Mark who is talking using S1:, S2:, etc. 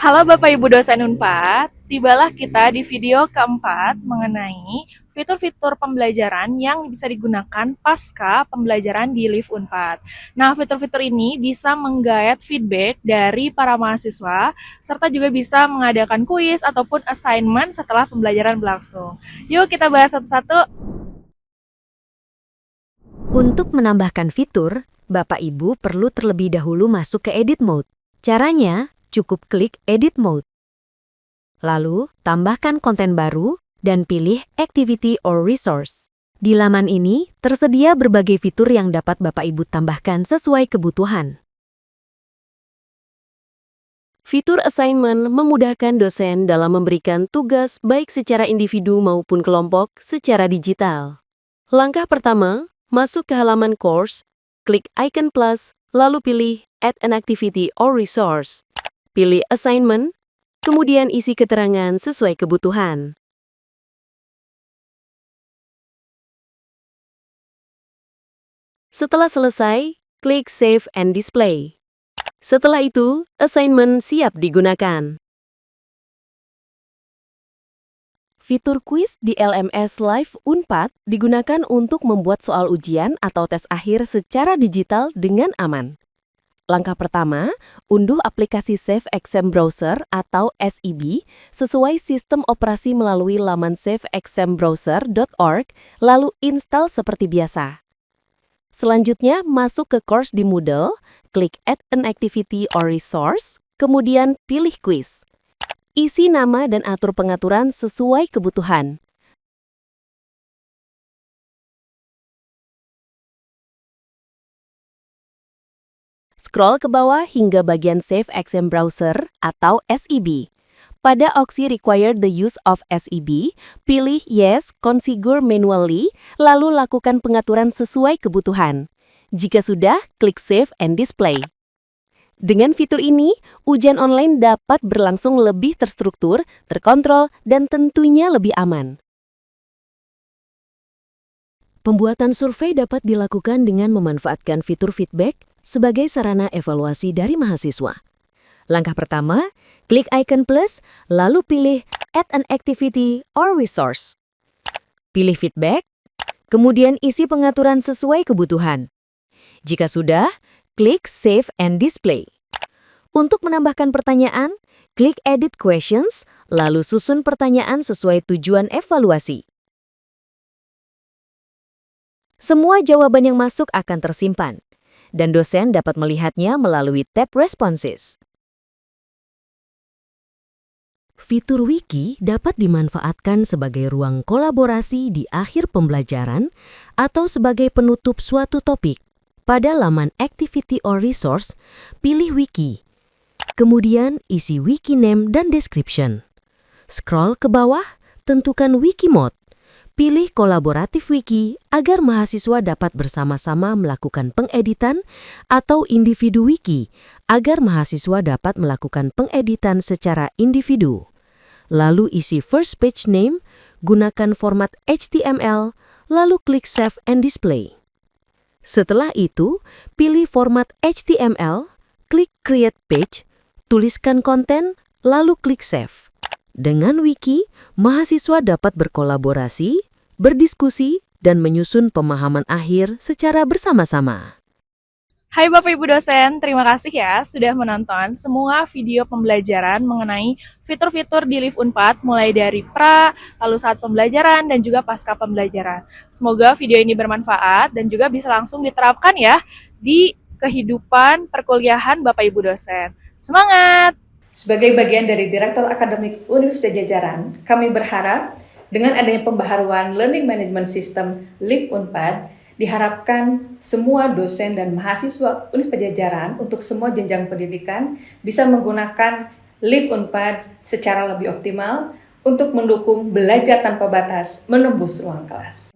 S1: Halo Bapak Ibu dosen Unpad, tibalah kita di video keempat mengenai fitur-fitur pembelajaran yang bisa digunakan pasca pembelajaran di Live Unpad. Nah, fitur-fitur ini bisa menggayat feedback dari para mahasiswa, serta juga bisa mengadakan kuis ataupun assignment setelah pembelajaran berlangsung. Yuk kita bahas satu-satu.
S2: Untuk menambahkan fitur, Bapak Ibu perlu terlebih dahulu masuk ke Edit Mode. Caranya, cukup klik Edit Mode. Lalu, tambahkan konten baru dan pilih Activity or Resource. Di laman ini, tersedia berbagai fitur yang dapat Bapak Ibu tambahkan sesuai kebutuhan.
S3: Fitur assignment memudahkan dosen dalam memberikan tugas baik secara individu maupun kelompok secara digital. Langkah pertama, masuk ke halaman course, klik icon plus, lalu pilih Add an Activity or Resource. Pilih assignment, kemudian isi keterangan sesuai kebutuhan. Setelah selesai, klik Save and Display. Setelah itu, assignment siap digunakan. Fitur kuis di LMS Live Unpad digunakan untuk membuat soal ujian atau tes akhir secara digital dengan aman. Langkah pertama, unduh aplikasi Save Exam Browser atau SEB sesuai sistem operasi melalui laman saveexambrowser.org, lalu install seperti biasa. Selanjutnya, masuk ke course di Moodle, klik Add an Activity or Resource, kemudian pilih kuis. Isi nama dan atur pengaturan sesuai kebutuhan. Scroll ke bawah hingga bagian Save Exam Browser atau SEB. Pada opsi Require the use of SEB, pilih Yes, Configure manually, lalu lakukan pengaturan sesuai kebutuhan. Jika sudah, klik Save and Display. Dengan fitur ini, ujian online dapat berlangsung lebih terstruktur, terkontrol, dan tentunya lebih aman. Pembuatan survei dapat dilakukan dengan memanfaatkan fitur feedback sebagai sarana evaluasi dari mahasiswa. Langkah pertama, klik icon plus, lalu pilih Add an Activity or Resource. Pilih feedback, kemudian isi pengaturan sesuai kebutuhan. Jika sudah, klik Save and Display. Untuk menambahkan pertanyaan, klik Edit Questions, lalu susun pertanyaan sesuai tujuan evaluasi. Semua jawaban yang masuk akan tersimpan, dan dosen dapat melihatnya melalui tab Responses. Fitur Wiki dapat dimanfaatkan sebagai ruang kolaborasi di akhir pembelajaran atau sebagai penutup suatu topik. Pada laman Activity or Resource, pilih Wiki. Kemudian isi wiki name dan description. Scroll ke bawah, tentukan wiki mode. Pilih kolaboratif wiki agar mahasiswa dapat bersama-sama melakukan pengeditan atau individu wiki agar mahasiswa dapat melakukan pengeditan secara individu. Lalu isi first page name, gunakan format HTML, lalu klik Save and Display. Setelah itu, pilih format HTML, klik Create Page, tuliskan konten, lalu klik Save. Dengan wiki, mahasiswa dapat berkolaborasi, berdiskusi, dan menyusun pemahaman akhir secara bersama-sama.
S1: Hai Bapak Ibu dosen, terima kasih ya sudah menonton semua video pembelajaran mengenai fitur-fitur di Live Unpad mulai dari pra, lalu saat pembelajaran, dan juga pasca pembelajaran. Semoga video ini bermanfaat dan juga bisa langsung diterapkan ya di kehidupan perkuliahan Bapak Ibu dosen. Semangat!
S4: Sebagai bagian dari Direktur Akademik Universitas Pajajaran, kami berharap dengan adanya pembaharuan Learning Management System Live Unpad, diharapkan semua dosen dan mahasiswa Universitas Pajajaran untuk semua jenjang pendidikan bisa menggunakan Live Unpad secara lebih optimal untuk mendukung belajar tanpa batas menembus ruang kelas.